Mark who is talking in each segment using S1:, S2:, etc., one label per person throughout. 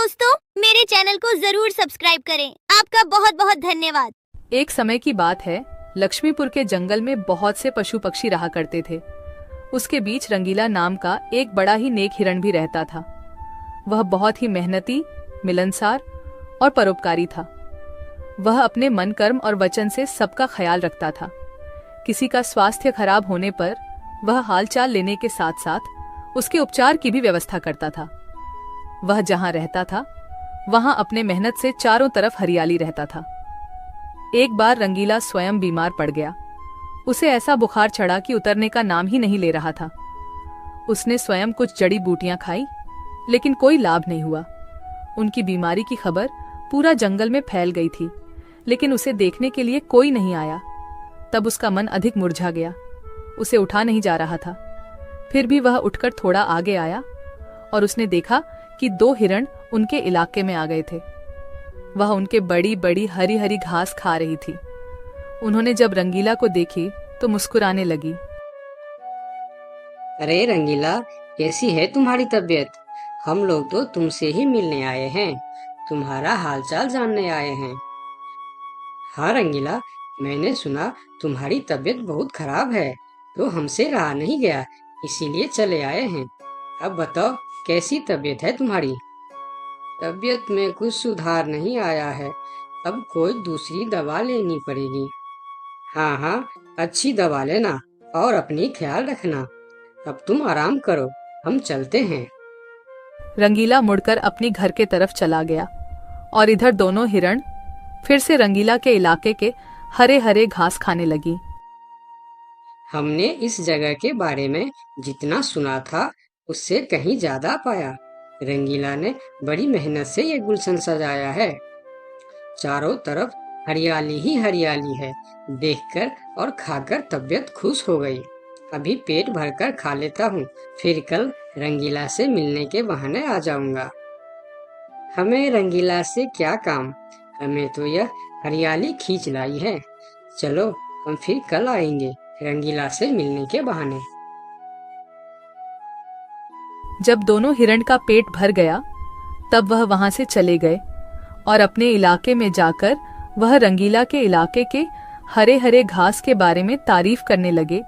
S1: दोस्तों, मेरे चैनल को जरूर सब्सक्राइब करें। आपका बहुत बहुत धन्यवाद।
S2: एक समय की बात है, लक्ष्मीपुर के जंगल में बहुत से पशु पक्षी रहा करते थे। उसके बीच रंगीला नाम का एक बड़ा ही नेक हिरण भी रहता था। वह बहुत ही मेहनती, मिलनसार और परोपकारी था। वह अपने मन, कर्म और वचन से सबका ख्याल रखता था। किसी का स्वास्थ्य खराब होने पर वह हालचाल लेने के साथ साथ उसके उपचार की भी व्यवस्था करता था। वह जहां रहता था वहां अपने मेहनत से चारों तरफ हरियाली रहता था। एक बार रंगीला स्वयं बीमार पड़ गया। उसे ऐसा बुखार चढ़ा कि उतरने का नाम ही नहीं ले रहा था। उसने स्वयं कुछ जड़ी बूटियां खाई, लेकिन कोई लाभ नहीं हुआ। उनकी बीमारी की खबर पूरा जंगल में फैल गई थी, लेकिन उसे देखने के लिए कोई नहीं आया। तब उसका मन अधिक मुरझा गया। उसे उठा नहीं जा रहा था। फिर भी वह उठकर थोड़ा आगे आया और उसने देखा कि 2 हिरण उनके इलाके में आ गए थे। वह उनके बड़ी बड़ी हरी हरी घास खा रही थी। उन्होंने जब रंगीला को देखी तो मुस्कुराने लगी।
S3: अरे रंगीला, कैसी है तुम्हारी तबीयत? हम लोग तो तुमसे ही मिलने आए हैं, तुम्हारा हालचाल जानने आए हैं। हाँ रंगीला, मैंने सुना तुम्हारी तबीयत बहुत खराब है, तो हमसे रहा नहीं गया, इसीलिए चले आए हैं। अब बताओ, कैसी तबीयत है तुम्हारी? तबीयत में कुछ सुधार नहीं आया है, अब कोई दूसरी दवा लेनी पड़ेगी। हाँ हाँ, अच्छी दवा लेना और अपनी ख्याल रखना। अब तुम आराम करो, हम चलते हैं।
S2: रंगीला मुड़कर अपनी घर के तरफ चला गया और इधर दोनों हिरण फिर से रंगीला के इलाके के हरे हरे घास खाने लगी।
S3: हमने इस जगह के बारे में जितना सुना था उससे कहीं ज्यादा पाया। रंगीला ने बड़ी मेहनत से ये गुलशन सजाया है। चारों तरफ हरियाली ही हरियाली है। देखकर और खाकर तबीयत खुश हो गई। अभी पेट भरकर खा लेता हूँ, फिर कल रंगीला से मिलने के बहाने आ जाऊंगा। हमें रंगीला से क्या काम, हमें तो यह हरियाली खींच लाई है। चलो, हम फिर कल आएंगे रंगीला से मिलने के बहाने।
S2: जब दोनों हिरण का पेट भर गया तब वह वहां से चले गए और अपने इलाके में जाकर वह रंगीला के इलाके के हरे हरे घास के बारे में तारीफ करने लगे।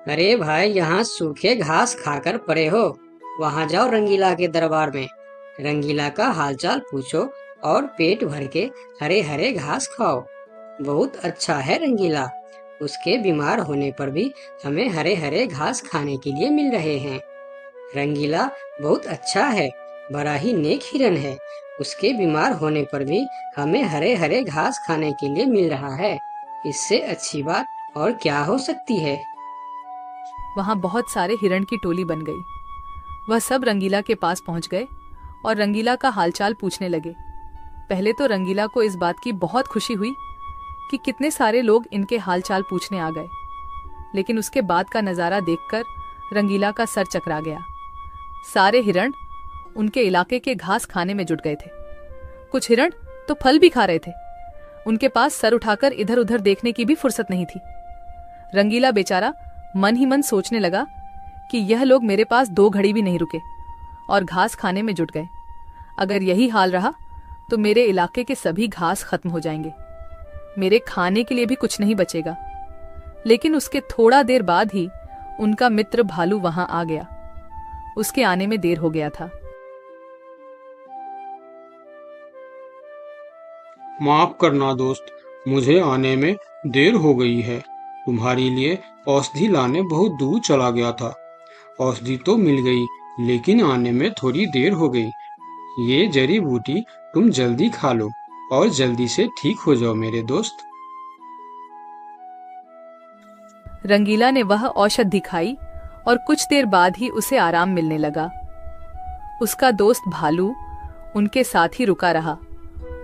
S3: अरे भाई, यहाँ सूखे घास खाकर पड़े हो, वहाँ जाओ रंगीला के दरबार में, रंगीला का हालचाल पूछो और पेट भर के हरे हरे घास खाओ। बहुत अच्छा है रंगीला, उसके बीमार होने पर भी हमें हरे हरे घास खाने के लिए मिल रहे हैं। रंगीला बहुत अच्छा है, बड़ा ही नेक हिरन है, उसके बीमार होने पर भी हमें हरे हरे घास खाने के लिए मिल रहा है। इससे अच्छी बात और क्या हो सकती है।
S2: वहां बहुत सारे हिरण की टोली बन गई। वह सब रंगीला के पास पहुंच गए और रंगीला का हालचाल पूछने लगे। पहले तो रंगीला को इस बात की बहुत खुशी हुई कि कितने सारे लोग इनके हालचाल पूछने आ गए, लेकिन उसके बाद का नजारा देखकर रंगीला का सर चकरा गया। सारे हिरण उनके इलाके के घास खाने में जुट गए थे। कुछ हिरण तो फल भी खा रहे थे। उनके पास सर उठाकर इधर उधर देखने की भी फुर्सत नहीं थी। रंगीला बेचारा मन ही मन सोचने लगा कि यह लोग मेरे पास 2 घड़ी भी नहीं रुके और घास खाने में जुट गए। अगर यही हाल रहा तो मेरे इलाके के सभी घास खत्म हो जाएंगे, मेरे खाने के लिए भी कुछ नहीं बचेगा। लेकिन उसके थोड़ा देर बाद ही उनका मित्र भालू वहां आ गया। उसके आने में देर हो गया था।
S4: माफ करना दोस्त, मुझे आने में देर हो गई है। तुम्हारे लिए औषधि लाने बहुत दूर चला गया था। औषधि तो मिल गई, लेकिन आने में थोड़ी देर हो गई। ये जड़ी बूटी तुम जल्दी खा लो और जल्दी से ठीक हो जाओ मेरे दोस्त।
S2: रंगीला ने वह औषधि खाई और कुछ देर बाद ही उसे आराम मिलने लगा। उसका दोस्त भालू उनके साथ ही रुका रहा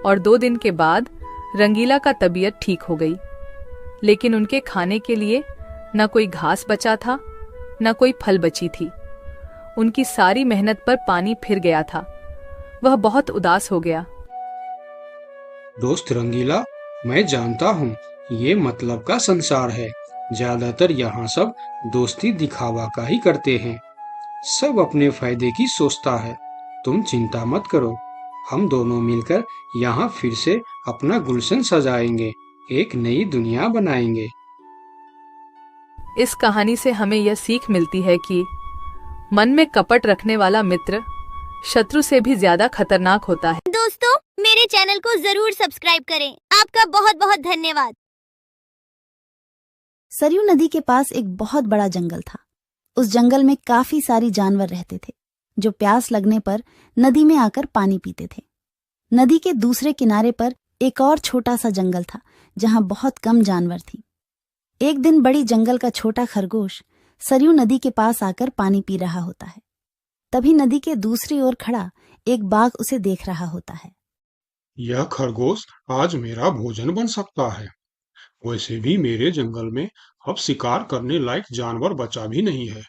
S2: और 2 दिन के बाद रंगीला का तबीयत ठीक हो गई। लेकिन उनके खाने के लिए न कोई घास बचा था, न कोई फल बची थी। उनकी सारी मेहनत पर पानी फिर गया था। वह बहुत उदास हो गया।
S4: दोस्त रंगीला, मैं जानता हूँ ये मतलब का संसार है। ज्यादातर यहाँ सब दोस्ती दिखावा का ही करते हैं। सब अपने फायदे की सोचता है। तुम चिंता मत करो, हम दोनों मिलकर यहाँ फिर से अपना गुलशन सजाएंगे, एक नई दुनिया बनाएंगे।
S2: इस कहानी से हमें यह सीख मिलती है कि मन में कपट रखने वाला मित्र शत्रु से भी ज्यादा खतरनाक होता है।
S1: दोस्तों, मेरे चैनल को जरूर सब्सक्राइब करें। आपका बहुत बहुत धन्यवाद।
S5: सरयू नदी के पास एक बहुत बड़ा जंगल था। उस जंगल में काफी सारी जानवर रहते थे जो प्यास लगने पर नदी में आकर पानी पीते थे। नदी के दूसरे किनारे पर एक और छोटा सा जंगल था जहां बहुत कम जानवर थी। एक दिन बड़ी जंगल का छोटा खरगोश सरयू नदी के पास आकर पानी पी रहा होता है। तभी नदी के दूसरी ओर खड़ा एक बाघ उसे देख रहा होता है।
S4: यह खरगोश आज मेरा भोजन बन सकता है। वैसे भी मेरे जंगल में अब शिकार करने लायक जानवर बचा भी नहीं है।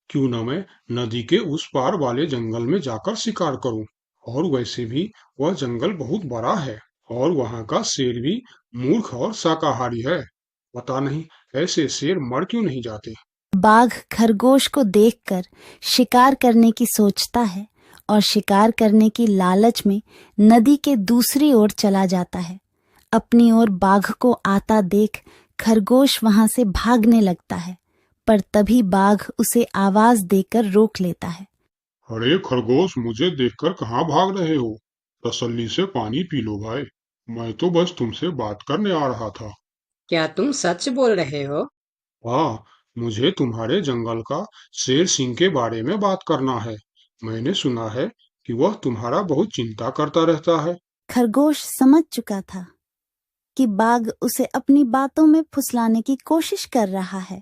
S4: क्यों न मैं नदी के उस पार वाले जंगल में जाकर शिकार करूं। और वैसे भी वह जंगल बहुत बड़ा है और वहां का शेर भी मूर्ख और शाकाहारी है। पता नहीं ऐसे शेर मर क्यों नहीं जाते।
S5: बाघ खरगोश को देखकर शिकार करने की सोचता है और शिकार करने की लालच में नदी के दूसरी ओर चला जाता है। अपनी ओर बाघ को आता देख खरगोश वहां से भागने लगता है, पर तभी बाघ उसे आवाज देकर रोक लेता है।
S6: अरे खरगोश, मुझे देखकर कहाँ भाग रहे हो? तसल्ली से पानी पी लो भाई। मैं तो बस तुमसे बात करने आ रहा था।
S3: क्या तुम सच बोल रहे हो?
S6: हाँ, मुझे तुम्हारे जंगल का शेर सिंह के बारे में बात करना है। मैंने सुना है कि वह तुम्हारा बहुत चिंता करता रहता है।
S5: खरगोश समझ चुका था कि बाघ उसे अपनी बातों में फुसलाने की कोशिश कर रहा है।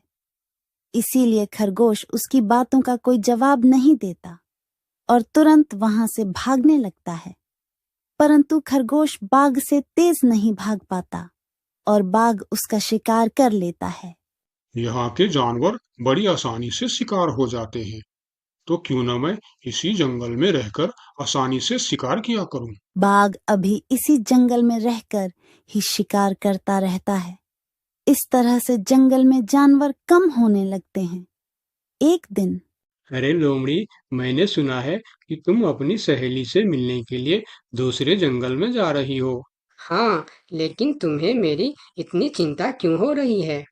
S5: इसीलिए खरगोश उसकी बातों का कोई जवाब नहीं देता और तुरंत वहां से भागने लगता है। परंतु खरगोश बाघ से तेज नहीं भाग पाता और बाघ उसका शिकार कर लेता है।
S6: यहाँ के जानवर बड़ी आसानी से शिकार हो जाते हैं, तो क्यों न मैं इसी जंगल में रहकर आसानी से शिकार किया करूं।
S5: बाघ अभी इसी जंगल में रहकर ही शिकार करता रहता है। इस तरह से जंगल में जानवर कम होने लगते हैं। एक दिन
S4: अरे लोमड़ी, मैंने सुना है कि तुम अपनी सहेली से मिलने के लिए दूसरे जंगल में जा रही हो।
S3: हाँ, लेकिन तुम्हें मेरी इतनी चिंता क्यों हो रही है?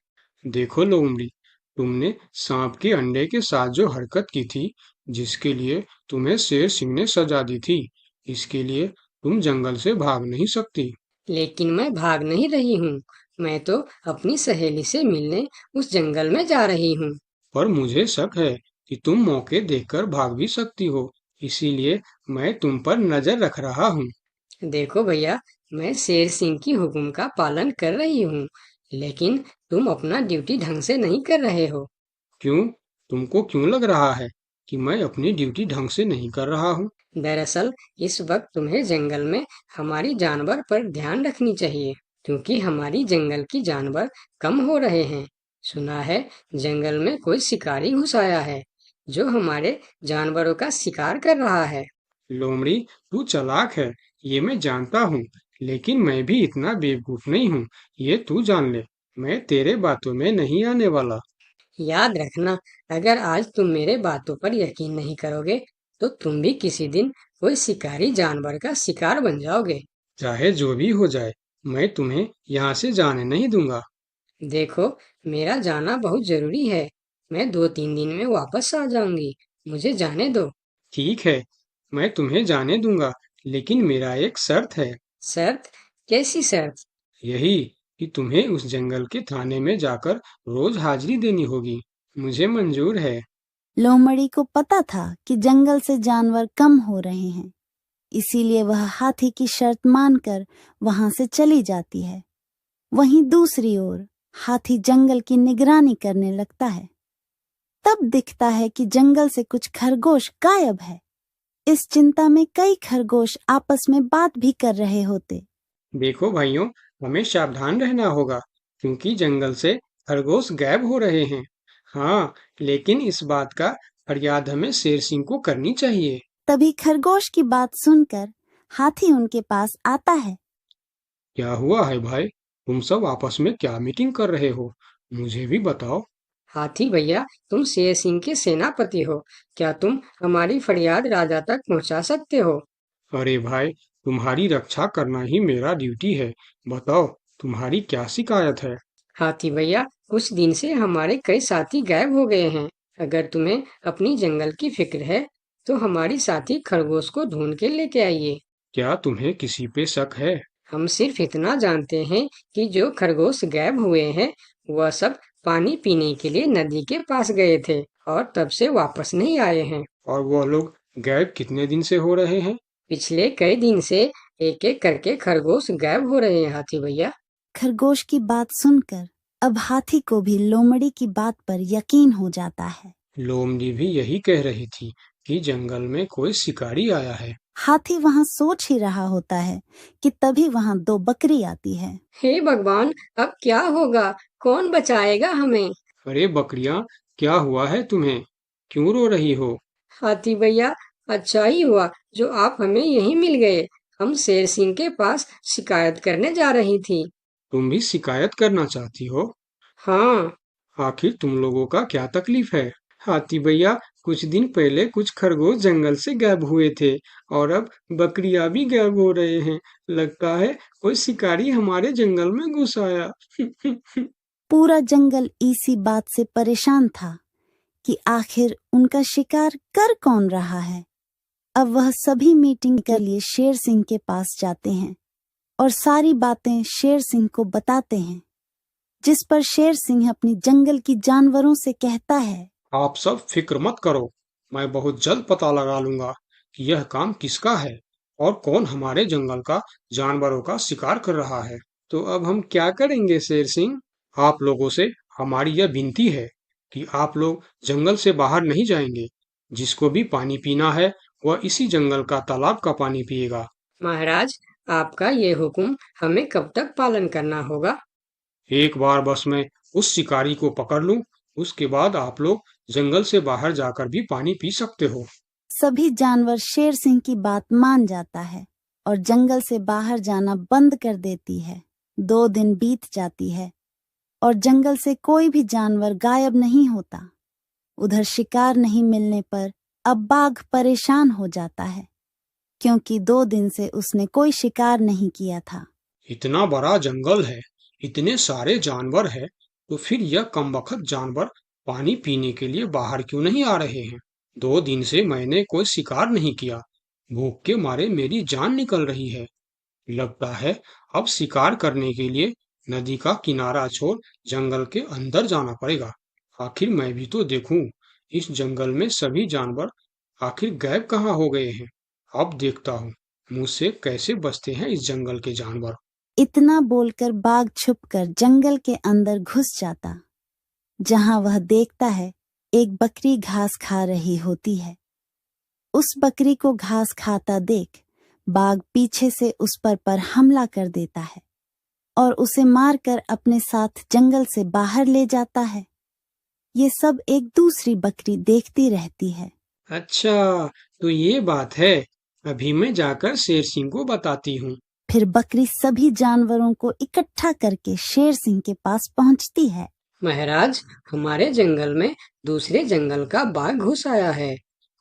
S4: देखो लोमड़ी, तुमने सांप के अंडे के साथ जो हरकत की थी, जिसके लिए तुम्हें शेर सिंह ने सजा दी थी, इसके लिए तुम जंगल से भाग नहीं सकती।
S3: लेकिन मैं भाग नहीं रही हूँ। मैं तो अपनी सहेली से मिलने उस जंगल में जा रही हूँ।
S4: पर मुझे शक है कि तुम मौके देखकर भाग भी सकती हो, इसीलिए मैं तुम पर नजर रख रहा हूँ।
S3: देखो भैया, मैं शेर सिंह की हुक्म का पालन कर रही हूँ, लेकिन तुम अपना ड्यूटी ढंग से नहीं कर रहे हो।
S4: क्यों? तुमको क्यों लग रहा है कि मैं अपनी ड्यूटी ढंग से नहीं कर रहा हूँ?
S3: दरअसल इस वक्त तुम्हें जंगल में हमारी जानवर पर ध्यान रखनी चाहिए, क्योंकि हमारी जंगल की जानवर कम हो रहे हैं। सुना है जंगल में कोई शिकारी घुस आया है जो हमारे जानवरों का शिकार कर रहा है।
S4: लोमड़ी, तू चालाक है, ये मैं जानता हूँ, लेकिन मैं भी इतना बेवकूफ नहीं हूँ, ये तू जान ले। मैं तेरे बातों में नहीं आने वाला।
S3: याद रखना, अगर आज तुम मेरे बातों पर यकीन नहीं करोगे तो तुम भी किसी दिन कोई शिकारी जानवर का शिकार बन जाओगे।
S4: चाहे जो भी हो जाए, मैं तुम्हें यहाँ से जाने नहीं दूंगा।
S3: देखो, मेरा जाना बहुत जरूरी है। मैं 2-3 दिन में वापस आ जाऊंगी। मुझे जाने दो।
S4: ठीक है, मैं तुम्हें जाने दूंगा, लेकिन मेरा एक शर्त है।
S3: शर्त? कैसी शर्त?
S4: यही कि तुम्हें उस जंगल के थाने में जाकर रोज हाजिरी देनी होगी। मुझे मंजूर है।
S5: लोमड़ी को पता था कि जंगल से जानवर कम हो रहे हैं, इसीलिए वह हाथी की शर्त मानकर वहां से चली जाती है। वहीं दूसरी ओर हाथी जंगल की निगरानी करने लगता है। तब दिखता है कि जंगल से कुछ खरगोश गायब है। इस चिंता में कई खरगोश आपस में बात भी कर रहे होते।
S4: देखो भाइयों, हमें सावधान रहना होगा, क्योंकि जंगल से खरगोश गायब हो रहे हैं। हाँ, लेकिन इस बात का फरियाद हमें शेर सिंह को करनी चाहिए।
S5: तभी खरगोश की बात सुनकर हाथी उनके पास आता है।
S4: क्या हुआ है भाई? तुम सब आपस में क्या मीटिंग कर रहे हो? मुझे भी बताओ।
S3: हाथी भैया, तुम शेर सिंह के सेनापति हो, क्या तुम हमारी फरियाद राजा तक पहुंचा सकते हो?
S4: अरे भाई, तुम्हारी रक्षा करना ही मेरा ड्यूटी है। बताओ, तुम्हारी क्या शिकायत है?
S3: हाथी भैया, कुछ दिन से हमारे कई साथी गायब हो गए हैं। अगर तुम्हें अपनी जंगल की फिक्र है तो हमारी साथी खरगोश को ढूंढ के लेके आइए।
S4: क्या तुम्हें किसी पे शक है?
S3: हम सिर्फ इतना जानते हैं कि जो खरगोश गायब हुए हैं वह सब पानी पीने के लिए नदी के पास गए थे और तब से वापस नहीं आए हैं।
S4: और वह लोग गायब कितने दिन से हो रहे हैं?
S3: पिछले कई दिन से एक एक करके खरगोश गायब हो रहे हैं हाथी भैया।
S5: खरगोश की बात सुनकर अब हाथी को भी लोमड़ी की बात पर यकीन हो जाता है।
S4: लोमड़ी भी यही कह रही थी कि जंगल में कोई शिकारी आया है।
S5: हाथी वहाँ सोच ही रहा होता है कि तभी वहाँ 2 बकरी आती है।
S3: हे भगवान, अब क्या होगा? कौन बचाएगा हमें?
S4: अरे बकरियां, क्या हुआ है तुम्हें? क्यों रो रही हो?
S3: हाथी भैया, अच्छा ही हुआ जो आप हमें यहीं मिल गए। हम शेर सिंह के पास शिकायत करने जा रही थी।
S4: तुम भी शिकायत करना चाहती हो?
S3: हाँ,
S4: आखिर तुम लोगों का क्या तकलीफ है? हाथी भैया, कुछ दिन पहले कुछ खरगोश जंगल से गायब हुए थे और अब बकरियां भी गायब हो रहे हैं। लगता है कोई शिकारी हमारे जंगल में घुस आया।
S5: पूरा जंगल इसी बात से परेशान था कि आखिर उनका शिकार कर कौन रहा है। अब वह सभी मीटिंग के लिए शेर सिंह के पास जाते हैं और सारी बातें शेर सिंह को बताते हैं, जिस पर शेर सिंह अपनी जंगल की जानवरों से कहता है,
S4: आप सब फिक्र मत करो, मैं बहुत जल्द पता लगा लूंगा कि यह काम किसका है और कौन हमारे जंगल का जानवरों का शिकार कर रहा है। तो अब हम क्या करेंगे शेर सिंह? आप लोगों से हमारी यह विनती है कि आप लोग जंगल से बाहर नहीं जाएंगे। जिसको भी पानी पीना है वह इसी जंगल का तालाब का पानी पिएगा।
S3: महाराज, आपका ये हुक्म हमें कब तक पालन करना होगा?
S4: एक बार बस मैं उस शिकारी को पकड़ लूं, उसके बाद आप लोग जंगल से बाहर जाकर भी पानी पी सकते हो।
S5: सभी जानवर शेर सिंह की बात मान जाता है और जंगल से बाहर जाना बंद कर देती है। 2 दिन बीत जाती है और जंगल से कोई भी जानवर गायब नहीं होता। उधर शिकार नहीं मिलने पर अब बाघ परेशान हो जाता है, क्योंकि 2 दिन से उसने कोई शिकार नहीं किया था।
S4: इतना बड़ा जंगल है, इतने सारे जानवर है, तो फिर यह कमबख्त जानवर पानी पीने के लिए बाहर क्यों नहीं आ रहे हैं? 2 दिन से मैंने कोई शिकार नहीं किया, भूख के मारे मेरी जान निकल रही है। लगता है अब शिकार करने के लिए नदी का किनारा छोड़ जंगल के अंदर जाना पड़ेगा। आखिर मैं भी तो देखूं, इस जंगल में सभी जानवर आखिर गायब कहाँ हो गए हैं। अब देखता हूँ मुझसे कैसे बचते हैं इस जंगल के जानवर।
S5: इतना बोलकर बाघ छुपकर जंगल के अंदर घुस जाता, जहां वह देखता है एक बकरी घास खा रही होती है। उस बकरी को घास खाता देख बाघ पीछे से उस पर हमला कर देता है और उसे मारकर अपने साथ जंगल से बाहर ले जाता है। ये सब एक दूसरी बकरी देखती रहती है।
S4: अच्छा, तो ये बात है। अभी मैं जाकर शेर सिंह को बताती हूँ।
S5: फिर बकरी सभी जानवरों को इकट्ठा करके शेर सिंह के पास पहुंचती है।
S3: महाराज, हमारे जंगल में दूसरे जंगल का बाघ घुस आया है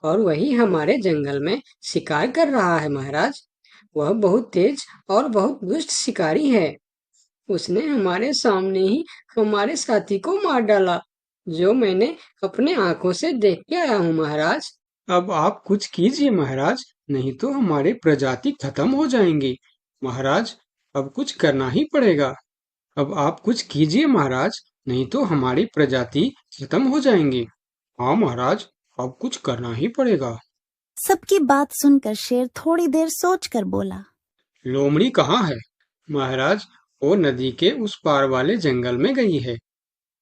S3: और वही हमारे जंगल में शिकार कर रहा है। महाराज, वह बहुत तेज और बहुत दुष्ट शिकारी है। उसने हमारे सामने ही हमारे साथी को मार डाला, जो मैंने अपने आंखों से देख के आया हूँ। महाराज,
S4: अब आप कुछ कीजिए महाराज, नहीं तो हमारे प्रजाति खत्म हो जाएंगे। महाराज, अब कुछ करना ही पड़ेगा। अब आप कुछ कीजिए महाराज, नहीं तो हमारी प्रजाति खत्म हो जाएंगे। हाँ महाराज, अब कुछ करना ही पड़ेगा।
S5: सबकी बात सुनकर शेर थोड़ी देर सोचकर बोला,
S4: लोमड़ी कहाँ है? महाराज, वो नदी के उस पार वाले जंगल में गई है।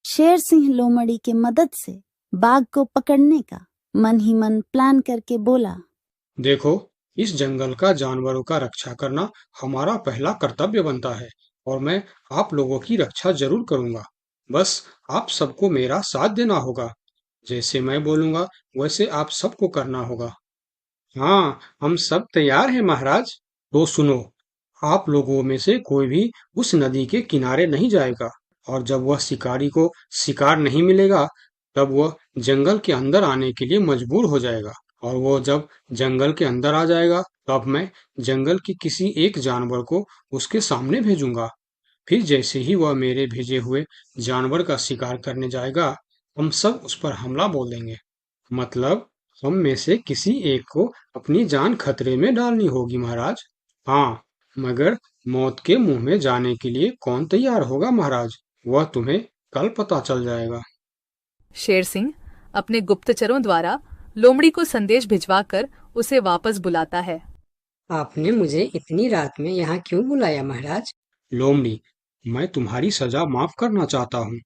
S5: शेर सिंह लोमड़ी के मदद से बाघ को पकड़ने का मन ही मन प्लान करके बोला,
S4: देखो, इस जंगल का जानवरों का रक्षा करना हमारा पहला कर्तव्य बनता है और मैं आप लोगों की रक्षा जरूर करूंगा। बस आप सबको मेरा साथ देना होगा। जैसे मैं बोलूंगा वैसे आप सबको करना होगा। हाँ, हम सब तैयार हैं महाराज। तो सुनो, आप लोगों में से कोई भी उस नदी के किनारे नहीं जाएगा। और जब वह शिकारी को शिकार नहीं मिलेगा तब वह जंगल के अंदर आने के लिए मजबूर हो जाएगा, और वो जब जंगल के अंदर आ जाएगा तब मैं जंगल के किसी एक जानवर को उसके सामने भेजूंगा। फिर जैसे ही वह मेरे भेजे हुए जानवर का शिकार करने जाएगा, हम सब उस पर हमला बोल देंगे। मतलब हम में से किसी एक को अपनी जान खतरे में डालनी होगी महाराज। हाँ, मगर मौत के मुंह में जाने के लिए कौन तैयार होगा महाराज, वह तुम्हें कल पता चल जाएगा।
S2: शेर सिंह अपने गुप्तचरों द्वारा लोमड़ी को संदेश भिजवाकर उसे वापस बुलाता है।
S3: आपने मुझे इतनी रात में यहाँ क्यों बुलाया महाराज?
S4: लोमड़ी, मैं तुम्हारी सजा माफ करना चाहता हूँ,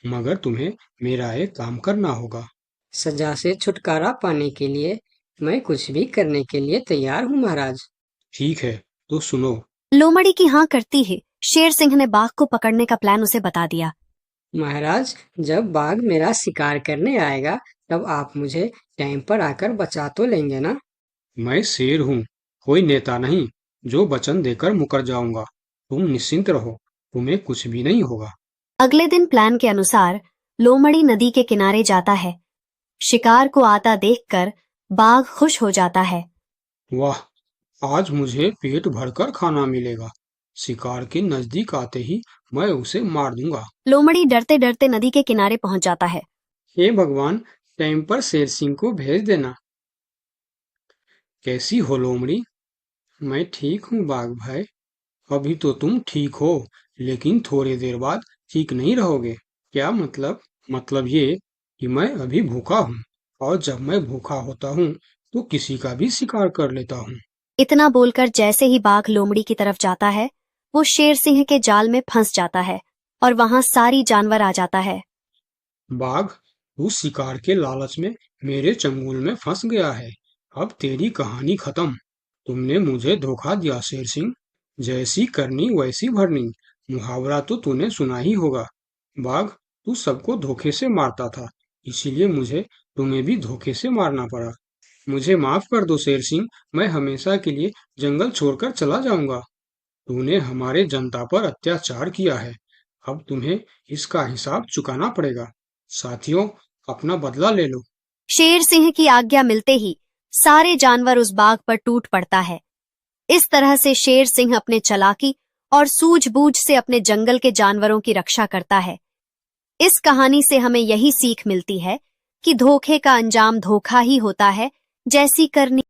S4: मगर तुम्हें मेरा एक काम करना होगा।
S3: सजा से छुटकारा पाने के लिए मैं कुछ भी करने के लिए तैयार हूँ महाराज।
S4: ठीक है, तो सुनो।
S7: लोमड़ी की हाँ करती ही शेर सिंह ने बाघ को पकड़ने का प्लान उसे बता दिया।
S3: महाराज, जब बाघ मेरा शिकार करने आएगा तब आप मुझे टाइम पर आकर बचा तो लेंगे ना?
S4: मैं शेर हूँ, कोई नेता नहीं जो वचन देकर मुकर जाऊंगा। तुम निश्चिंत रहो, तुम्हें कुछ भी नहीं होगा।
S7: अगले दिन प्लान के अनुसार लोमड़ी नदी के किनारे जाता है। शिकार को आता देखकर बाघ खुश हो जाता है।
S4: वाह, आज मुझे पेट भरकर खाना मिलेगा। शिकार के नजदीक आते ही मैं उसे मार दूंगा।
S7: लोमड़ी डरते डरते नदी के किनारे पहुंच जाता है।
S4: हे भगवान, टाइम पर शेर सिंह को भेज देना। कैसी हो लोमड़ी? मैं ठीक हूँ बाघ भाई। अभी तो तुम ठीक हो, लेकिन थोड़ी देर बाद ठीक नहीं रहोगे। क्या मतलब? मतलब ये कि मैं अभी भूखा हूँ, और जब मैं भूखा होता हूँ तो किसी का भी शिकार कर लेता हूँ।
S7: इतना बोलकर जैसे ही बाघ लोमड़ी की तरफ जाता है, वो शेर सिंह के जाल में फंस जाता है और वहां सारी जानवर आ जाता है।
S4: बाघ, तू शिकार के लालच में मेरे चंगुल में फंस गया है। अब तेरी कहानी खत्म। तुमने मुझे धोखा दिया शेर सिंह। जैसी करनी वैसी भरनी, मुहावरा तो तूने सुना ही होगा। बाघ, तू सबको धोखे से मारता था, इसीलिए मुझे तुम्हें भी धोखे से मारना पड़ा। मुझे माफ कर दो शेर सिंह, मैं हमेशा के लिए जंगल छोड़कर चला जाऊंगा। तूने हमारे जनता पर अत्याचार किया है, अब तुम्हें इसका हिसाब चुकाना पड़ेगा। साथियों, अपना बदला ले लो।
S7: शेर सिंह की आज्ञा मिलते ही सारे जानवर उस बाघ पर टूट पड़ता है। इस तरह से शेर सिंह अपने चालाकी और सूझबूझ से अपने जंगल के जानवरों की रक्षा करता है। इस कहानी से हमें यही सीख मिलती है कि धोखे का अंजाम धोखा ही होता है, जैसी करनी